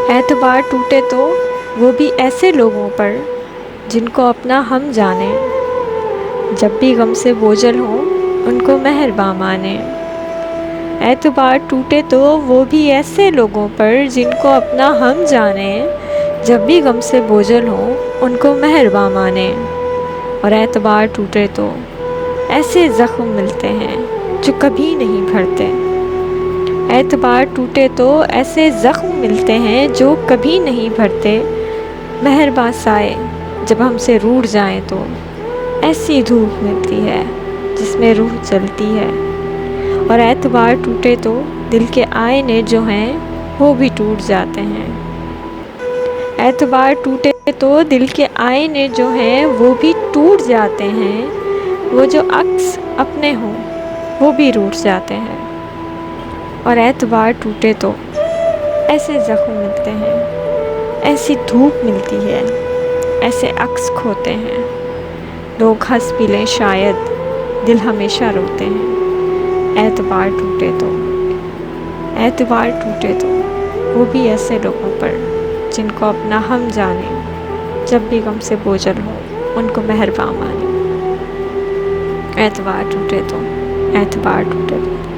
اعتبار ٹوٹے تو وہ بھی ایسے لوگوں پر جن کو اپنا ہم جانیں، جب بھی غم سے بوجھل ہوں ان کو مہرباں مانیں۔ اعتبار ٹوٹے تو وہ بھی ایسے لوگوں پر جن کو اپنا ہم جانیں، جب بھی غم سے بوجھل ہوں ان کو مہرباں مانیں۔ اور اعتبار ٹوٹے تو ایسے زخم ملتے ہیں جو کبھی نہیں بھرتے۔ اعتبار ٹوٹے تو ایسے زخم ملتے ہیں جو کبھی نہیں بھرتے۔ مہرباں سائے جب ہم سے روٹھ جائیں تو ایسی دھوپ ملتی ہے جس میں روح جلتی ہے۔ اور اعتبار ٹوٹے تو دل کے آئینے جو ہیں وہ بھی ٹوٹ جاتے ہیں۔ اعتبار ٹوٹے تو دل کے آئینے جو ہیں وہ بھی ٹوٹ جاتے ہیں۔ وہ جو عکس اپنے ہوں وہ بھی روٹھ جاتے ہیں۔ اور اعتبار ٹوٹے تو ایسے زخم ملتے ہیں، ایسی دھوپ ملتی ہے، ایسے عکس کھوتے ہیں۔ لوگ ہنس بھی لیں شاید، دل ہمیشہ روتے ہیں۔ اعتبار ٹوٹے تو، اعتبار ٹوٹے تو وہ بھی ایسے لوگوں پر جن کو اپنا ہم جانیں، جب بھی غم سے بوجھل ہوں ان کو مہرباں مانیں۔ اعتبار ٹوٹے تو، اعتبار ٹوٹے تو۔